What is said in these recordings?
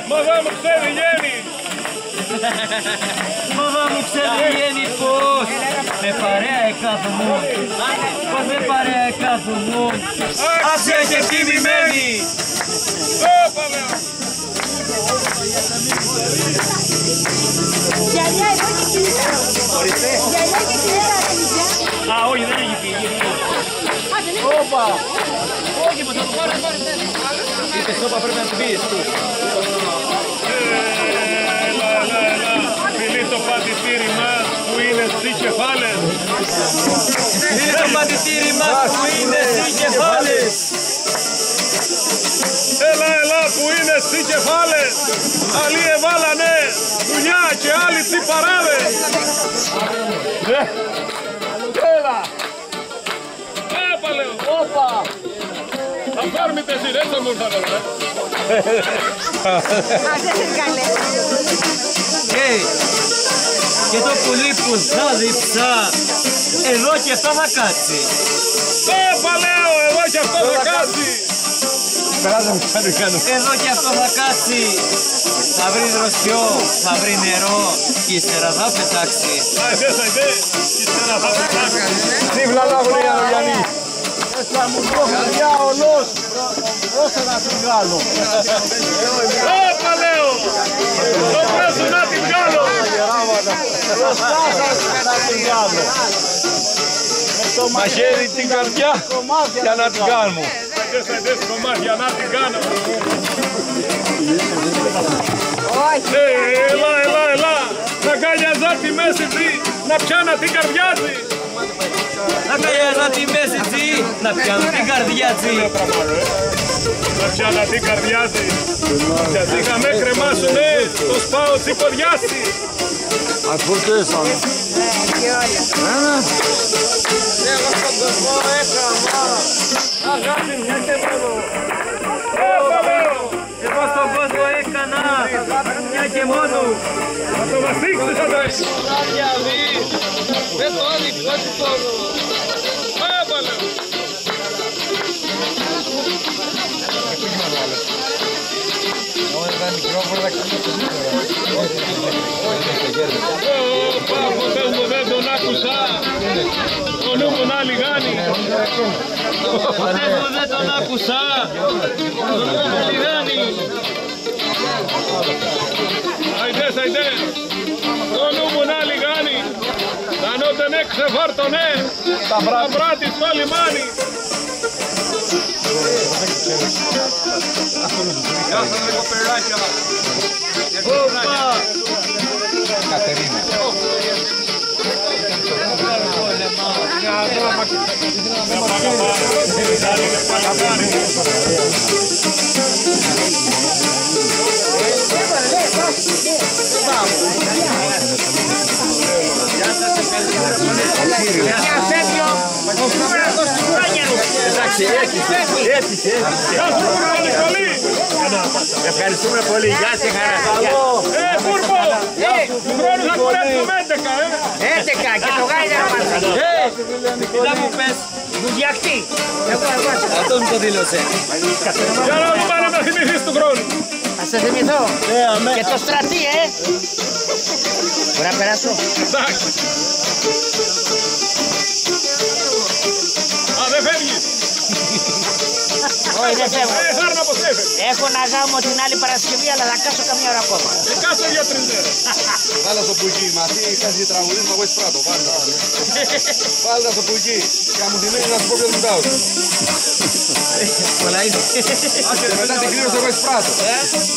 Μόδα μου ξέρει γέννη. Μόδα μου ξέρει γέννη πως με παρέα εκάθομουν. Πως με παρέα εκάθομουν. Άξια και τιμημένη. Γυαλιά εδώ και κινητά. Γυαλιά και κινητά τα παιδιά. Α, όχι, δεν έχει φύγει. Όπα! Όχι, μας θα το πάρει. Είτε σώπα πρέπει να την πεις του. Φιλεί το πατητήρι μας που είναι στις κεφάλες. Φιλεί το πατητήρι μας που είναι στις κεφάλες. Έλα που είναι στις κεφάλες. Άλλοι εβάλανε δουλειά και άλλοι τσιπαράδες. Έλα! Έπαλε. Όπα! Αφάρμητες οι ρέτσα μου ήρθανε. Αυτές είναι καλές. Και το πουλί που θα διψά, εδώ και αυτό θα κάτσει. Έπαλεω, εδώ και αυτό θα κάτσει. Εδώ και αυτό θα κάτσει. Θα βρει δροσιό, θα βρει νερό και ύστερα θα πετάξει. Άιντες, ύστερα θα πετάξει. Σύμφλα λάβουνε για τον Γιάννη. Έστα μου πρόχνει για ολός. Ώστε να την βγάλω. Έπαλεω, το πρέσου να την βγάλω. Να την βγάλω. Μαχαίρι την καρδιά για να την κάνουμε. Άιντες, κομμάτια να την κάνω. Όχι. Έλα, να καλιαζά τη μέση τσι, να πιάνα την καρδιά τσι. Να καλιάζα τη μέση τσι, να πιάνω την καρδιά τσι. Να πιάνα την καρδιά τσι. Και ας είχαμε κρεμάσουνε, το σπάω τσι ποδιά τσι. Ασφαλτέσαμε. Και όλα. Εγώ στον κόσμο έκανα. Αγάπη μια και μόνο. Έπαλεω, Εγώ στον κόσμο έκανα μια και μόνο. θα το βαστίξεις αδέρφη. Δεν το άνοιξα τώρα. Έπαλεω. Ποτέ μου δεν τον άκουσα. Ο νου μου να λιγάνει. Ποτέ μου δεν τον άκουσα. Το νου μου λιγάνει. Άιντες, το νου μου να λιγάνει. Δανότεν εξεφάρτωνε, τα μπράτη στο λιμάνι. Γεια σας λίγο περάκια. Κατερίνα. Ευχαριστούμε πολύ. Γεια σας, χαρά. Κούρπο, του χρόνου θα κουρέψουμε 11, 11 και το γάιδα μας. Τι να μου πες. Βουδιαχτή. Αυτό μου το δήλωσε. για να μου πάρει να θυμηθείς του χρόνου. Θα σε θυμηθώ. Και το στρατή, Μπορεί να περάσω. Εντάξει. Α, δεν φεύγεις. Όχι, δεν φεύγω. Χάρη να πως έφευγες. Έχω να γάμω την άλλη Παρασκευή, αλλά θα κάτσω καμία ώρα ακόμα. Κάτσε για 3 μέρες. Βάλα στο πουγγί, μα τι κάνεις για τραγουδίσμα, εγώ έτσι πράττω, βάλα στο πουγγί. Και αν μου θυμίζεις να σου πω ποιος μιλάω. Πολλά είναι. Και μετά την κλήρωση εγώ έτσι πράττω.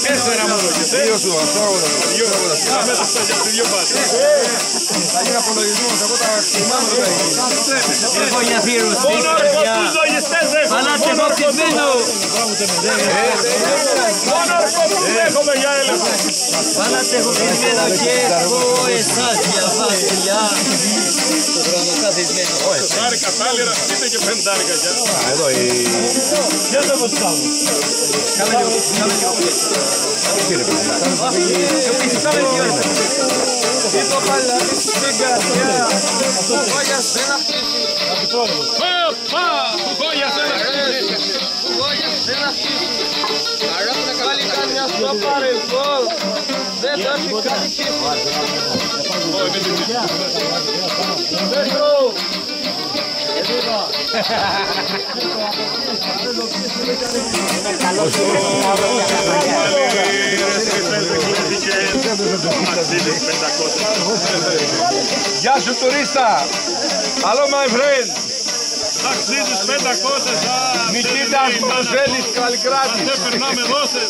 4 μόνο. Δύο σου, αυτό εγώ θα σου. Θα μέσα στα δύο πάτια. Θα γίνει απολογισμός, εγώ τα θυμάμαι δεν θα γίνει. Έχω για θύρους. Μόνο αρκωτούς λογιστές έχω. Αλλά σε έχω ψημένο. Μόνο αρκωτούς έχουμε για έλεγχο. Αλλά σε έχω ψημένο και έχω εσάς για βασιλιά. Το χρόνο καθισμένο. Πάρει κατάλληλα, είτε και 5 για. Εδώ η... Για να το κάνω. Κάμε λίγο πίσω. Είπα πάλι να πεις στην καρδιά. Αυτό που φάγια σε ένα πτήση. Παπα, που φάγια σε ένα πτήση. Που φάγια σε ένα πτήση. Πάλι κάνει μια Só para o gol. Dentro de cada time. Γεια σου τουρίστα. Hello my friend. Ταξίδι 500. Νικήτας Προσέλης Καλλικράτης. Δεν περνάμε δόσεις.